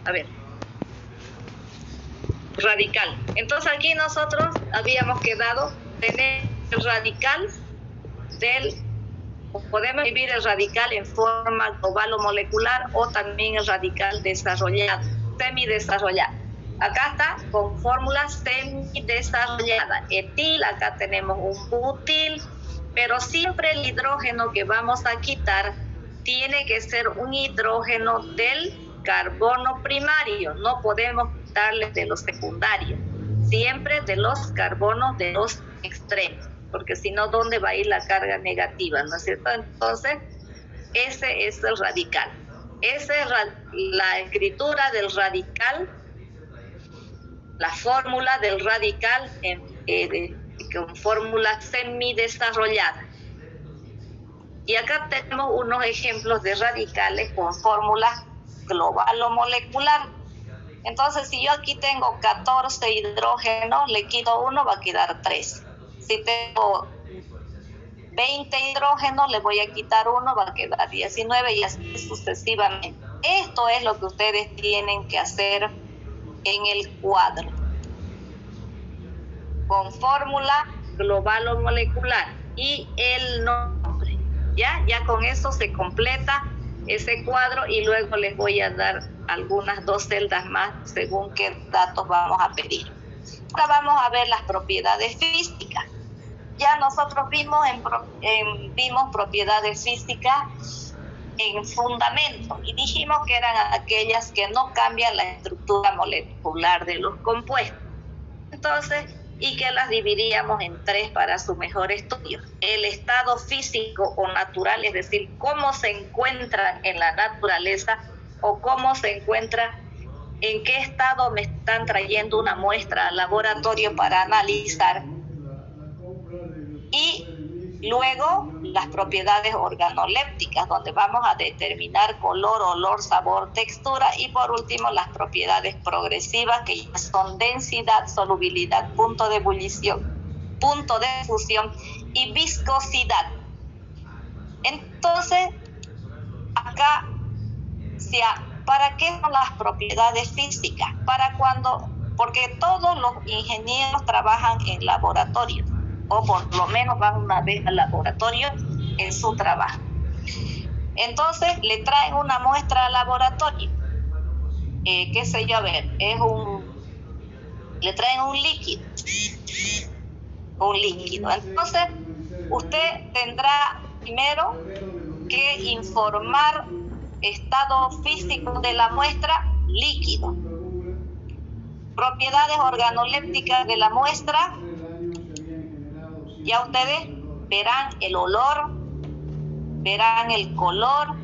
A ver, radical. Entonces aquí nosotros habíamos quedado tener el radical podemos escribir el radical en forma global o molecular, o también el radical desarrollado, semidesarrollado. Acá está con fórmula semidesarrollada. Etil, acá tenemos un butil, pero siempre el hidrógeno que vamos a quitar tiene que ser un hidrógeno del carbono primario. No podemos quitarle de los secundarios, siempre de los carbonos de los extremos, porque si no, ¿dónde va a ir la carga negativa? ¿No es cierto? Entonces, ese es el radical. Esa es la escritura del radical, la fórmula del radical con fórmula semidesarrollada. Y acá tenemos unos ejemplos de radicales con fórmula global o molecular. Entonces, si yo aquí tengo 14 hidrógenos, le quito uno, va a quedar 3. Si tengo 20 hidrógenos, le voy a quitar uno, va a quedar 19 y así sucesivamente. Esto es lo que ustedes tienen que hacer en el cuadro, con fórmula global o molecular y el nombre. Ya con eso se completa ese cuadro y luego les voy a dar algunas 2 celdas más según qué datos vamos a pedir. Ahora vamos a ver las propiedades físicas. Ya nosotros vimos propiedades físicas en fundamento y dijimos que eran aquellas que no cambian la estructura molecular de los compuestos. Entonces, y que las dividíamos en 3 para su mejor estudio. El estado físico o natural, es decir, cómo se encuentran en la naturaleza o cómo se encuentra, en qué estado me están trayendo una muestra al laboratorio para analizar. Y luego las propiedades organolépticas, donde vamos a determinar color, olor, sabor, textura, y por último las propiedades progresivas, que son densidad, solubilidad, punto de ebullición, punto de fusión y viscosidad. Entonces, acá, ¿para qué son las propiedades físicas? Porque todos los ingenieros trabajan en laboratorio, o por lo menos van una vez al laboratorio en su trabajo. Entonces le traen una muestra al laboratorio, qué sé yo, a ver, le traen un líquido. Entonces usted tendrá primero que informar estado físico de la muestra, líquido. Propiedades organolépticas de la muestra. Ya ustedes verán el olor, verán el color,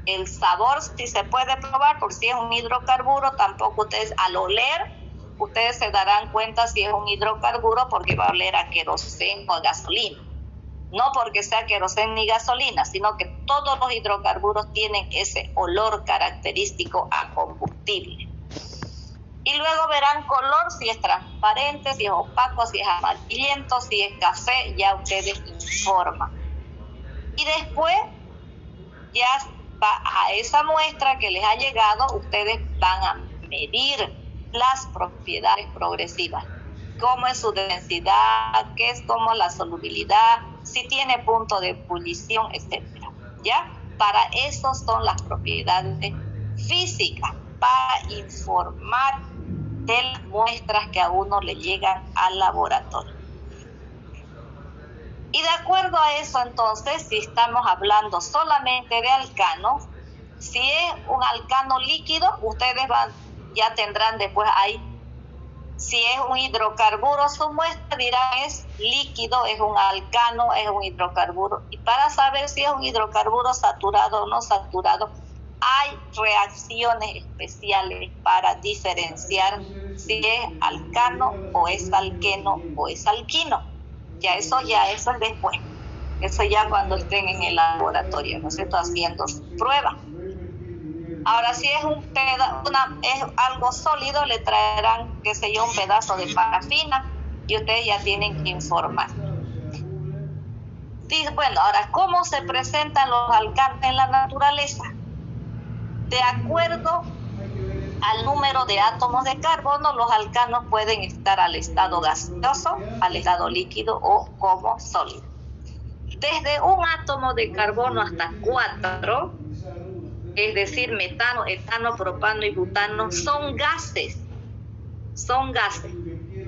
el sabor, si se puede probar, por si es un hidrocarburo. Tampoco ustedes, al oler, ustedes se darán cuenta si es un hidrocarburo, porque va a oler a queroseno o gasolina. No porque sea queroseno ni gasolina, sino que todos los hidrocarburos tienen ese olor característico a combustible. Y luego verán color, si es transparente, si es opaco, si es amarillento, si es café, ya ustedes informan. Y después, ya a esa muestra que les ha llegado, ustedes van a medir las propiedades progresivas. Cómo es su densidad, qué es como la solubilidad, si tiene punto de ebullición, etc. ¿Ya? Para eso son las propiedades físicas, para informar de las muestras que a uno le llegan al laboratorio. Y de acuerdo a eso, entonces, si estamos hablando solamente de alcanos, si es un alcano líquido, ustedes ya tendrán después ahí, si es un hidrocarburo, su muestra dirán es líquido, es un alcano, es un hidrocarburo. Y para saber si es un hidrocarburo saturado o no saturado, hay reacciones especiales para diferenciar si es alcano o es alqueno o es alquino. Eso es después. Eso ya cuando estén en el laboratorio, ¿no es cierto?, haciendo pruebas. Ahora, si es es algo sólido, le traerán, qué sé yo, un pedazo de parafina y ustedes ya tienen que informar. Bueno, ahora, ¿cómo se presentan los alcanos en la naturaleza? De acuerdo al número de átomos de carbono, los alcanos pueden estar al estado gaseoso, al estado líquido o como sólido. Desde un átomo de carbono hasta 4, es decir, metano, etano, propano y butano, son gases. Son gases.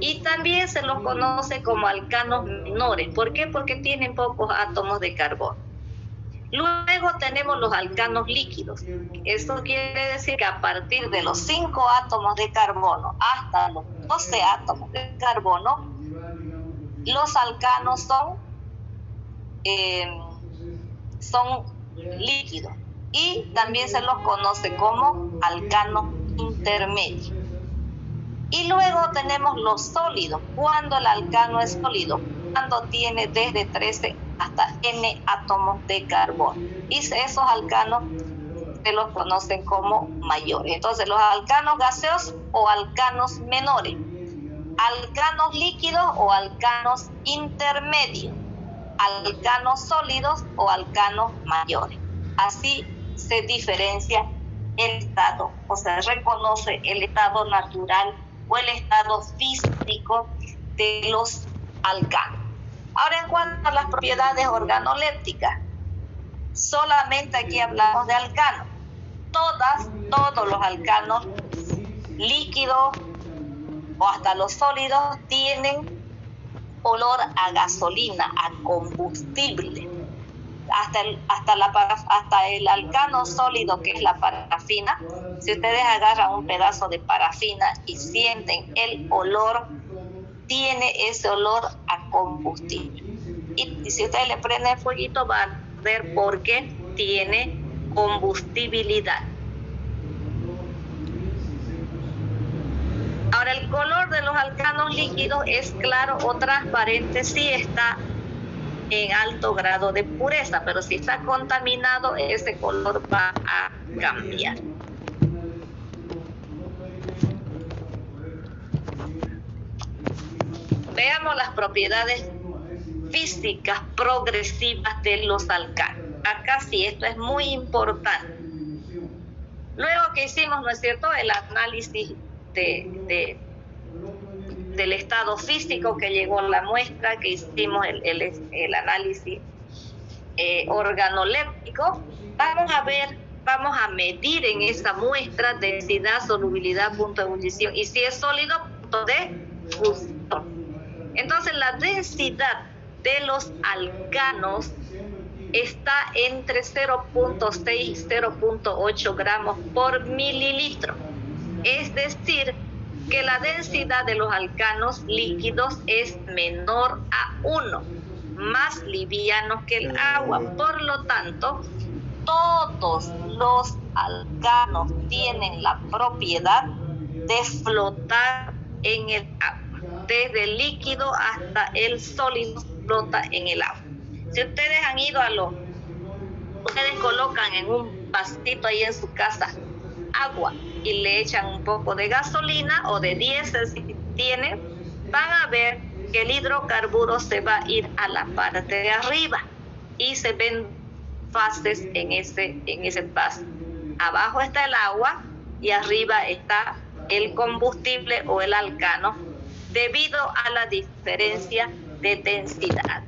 Y también se los conoce como alcanos menores. ¿Por qué? Porque tienen pocos átomos de carbono. Luego tenemos los alcanos líquidos. Esto quiere decir que a partir de los 5 átomos de carbono hasta los 12 átomos de carbono, los alcanos son líquidos. Y también se los conoce como alcanos intermedios. Y luego tenemos los sólidos. Cuando el alcano es sólido, cuando tiene desde 13 hasta N átomos de carbono. Y esos alcanos se los conocen como mayores. Entonces, los alcanos gaseosos o alcanos menores, alcanos líquidos o alcanos intermedios, alcanos sólidos o alcanos mayores. Así se diferencia el estado, o sea, reconoce el estado natural o el estado físico de los alcanos. Ahora, en cuanto a las propiedades organolépticas, solamente aquí hablamos de alcanos. Todos los alcanos líquidos o hasta los sólidos tienen olor a gasolina, a combustible. Hasta el alcano sólido, que es la parafina. Si ustedes agarran un pedazo de parafina y sienten el olor, tiene ese olor a combustible. Y si ustedes le prenden fueguito, van a ver por qué tiene combustibilidad. Ahora, el color de los alcanos líquidos es claro o transparente si está en alto grado de pureza, pero si está contaminado, ese color va a cambiar. Veamos las propiedades físicas progresivas de los alcanos. Acá sí, esto es muy importante. Luego que hicimos, ¿no es cierto?, el análisis del estado físico que llegó la muestra, que hicimos el análisis organoléptico, vamos a medir en esa muestra densidad, solubilidad, punto de ebullición, y si es sólido, punto de fusión. Entonces, la densidad de los alcanos está entre 0.6 y 0.8 gramos por mililitro. Es decir, que la densidad de los alcanos líquidos es menor a 1, más livianos que el agua. Por lo tanto, todos los alcanos tienen la propiedad de flotar en el agua. Desde el líquido hasta el sólido flota en el agua. Si ustedes han ido ustedes colocan en un vasito ahí en su casa agua y le echan un poco de gasolina o de diésel si tienen, van a ver que el hidrocarburo se va a ir a la parte de arriba y se ven fases en ese vaso. Abajo está el agua y arriba está el combustible o el alcano, debido a la diferencia de densidad.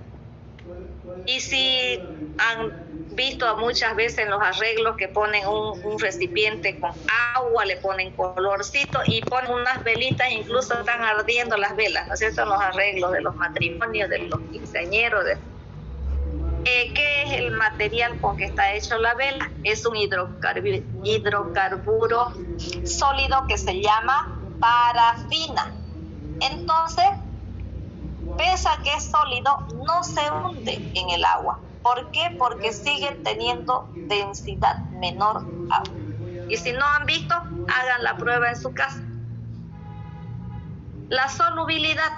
Y si han visto muchas veces en los arreglos que ponen un recipiente con agua, le ponen colorcito y ponen unas velitas, incluso están ardiendo las velas, ¿no es cierto? En los arreglos de los matrimonios, de los quinceañeros. ¿Qué es el material con que está hecho la vela? Es un hidrocarburo sólido que se llama parafina. Entonces, pese a que es sólido, no se hunde en el agua. ¿Por qué? Porque sigue teniendo densidad menor a agua. Y si no han visto, hagan la prueba en su casa. La solubilidad.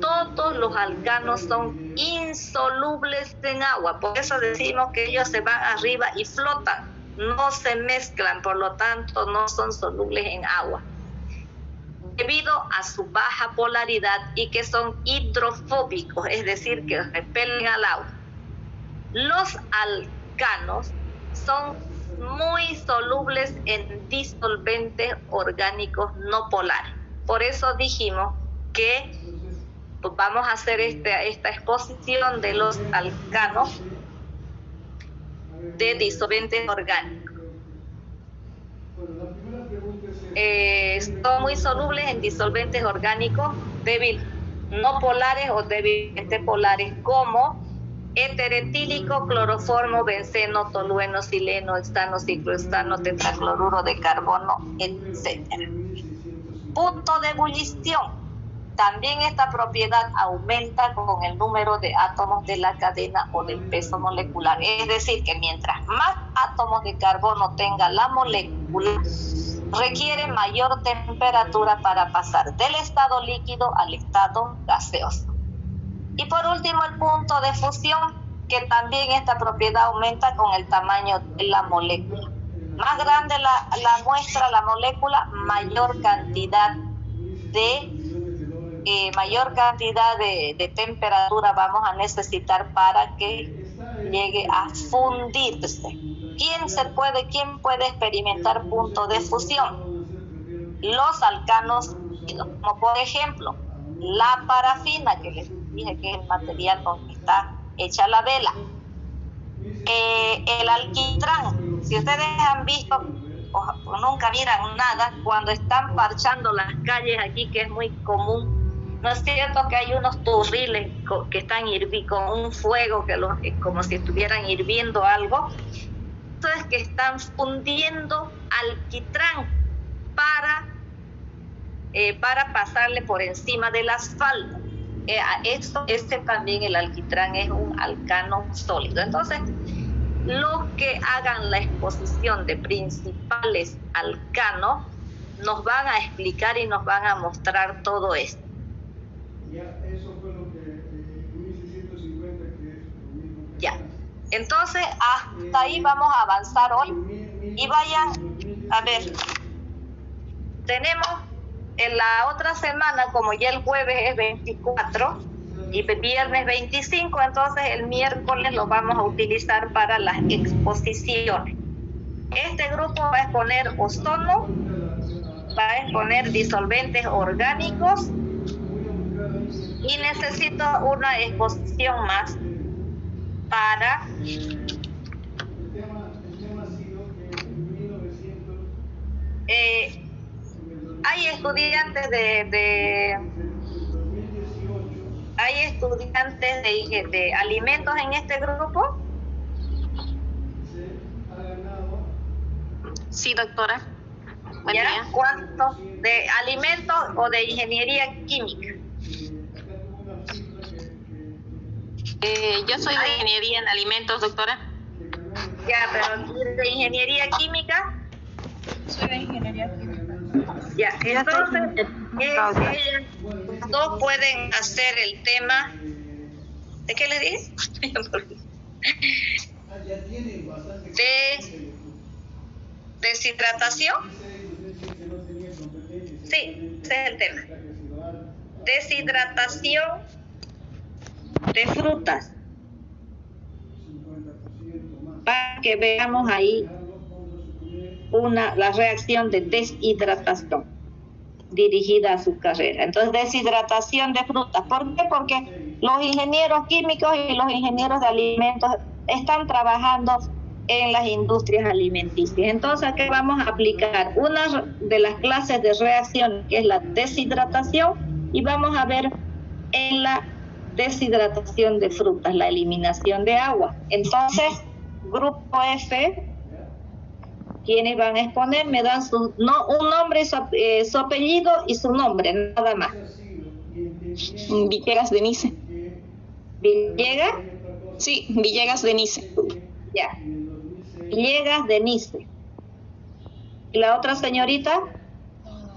Todos los alcanos son insolubles en agua. Por eso decimos que ellos se van arriba y flotan. No se mezclan, por lo tanto no son solubles en agua, debido a su baja polaridad y que son hidrofóbicos, es decir, que repelen al agua. Los alcanos son muy solubles en disolventes orgánicos no polares. Por eso dijimos que pues, vamos a hacer esta exposición de los alcanos de disolventes orgánicos. Son muy solubles en disolventes orgánicos débiles, no polares o débilmente polares, como éter etílico, cloroformo, benceno, tolueno, sileno, hexano, ciclohexano, tetracloruro de carbono, etc. Punto de ebullición. También esta propiedad aumenta con el número de átomos de la cadena o del peso molecular. Es decir, que mientras más átomos de carbono tenga la molécula, requiere mayor temperatura para pasar del estado líquido al estado gaseoso. Y por último, el punto de fusión, que también esta propiedad aumenta con el tamaño de la molécula. Más grande la muestra, la molécula, mayor cantidad de temperatura vamos a necesitar para que llegue a fundirse. ¿Quién puede experimentar punto de fusión? Los alcanos, como por ejemplo la parafina, que les dije que es el material con que está hecha la vela, el alquitrán. Si ustedes han visto o nunca vieran nada, cuando están parchando las calles aquí, que es muy común, ¿no es cierto que hay unos turriles que están con un fuego como si estuvieran hirviendo algo? Entonces, que están fundiendo alquitrán para pasarle por encima del asfalto. También el alquitrán es un alcano sólido. Entonces, los que hagan la exposición de principales alcanos nos van a explicar y nos van a mostrar todo esto. Ya, eso fue lo que UNICE 150, que es lo mismo que ya. Entonces, hasta ahí vamos a avanzar hoy. Y vayan a ver, tenemos en la otra semana, como ya el jueves es 24 y viernes 25, entonces el miércoles lo vamos a utilizar para las exposiciones. Este grupo va a exponer ozono, va a exponer disolventes orgánicos y necesito una exposición más para... El tema ha sido que en 1900... hay estudiantes ¿hay estudiantes de alimentos en este grupo? Se ha ganado... Sí, doctora. Buen ¿Ya? día. ¿Cuántos? ¿De alimentos o de ingeniería química? Acá tuvo una cifra Yo soy de ingeniería en alimentos, doctora. Ya, pero ¿de ingeniería química? Soy de ingeniería química. Ya, entonces ellas dos pueden hacer el tema. ¿De qué les dije? ya tienen bastante... De deshidratación. Sí, ese es el tema. Deshidratación de frutas. Para que veamos ahí la reacción de deshidratación dirigida a su carrera. Entonces, deshidratación de frutas. ¿Por qué? Porque los ingenieros químicos y los ingenieros de alimentos están trabajando en las industrias alimenticias. Entonces, aquí vamos a aplicar una de las clases de reacción, que es la deshidratación, y vamos a ver en la deshidratación de frutas, la eliminación de agua. Entonces, grupo F, quienes van a exponer, me dan un nombre, su apellido y su nombre, nada más. Villegas Denise. ¿Villegas? Sí, Villegas Denise. Ya. Villegas Denise. ¿Y la otra señorita?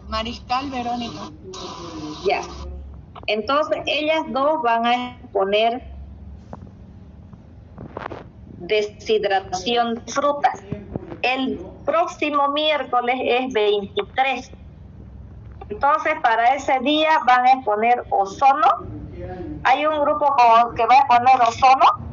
Mariscal Verónica. Ya. Entonces, ellas dos van a exponer deshidratación de frutas. El próximo miércoles es 23. Entonces, para ese día van a exponer ozono. Hay un grupo que va a exponer ozono.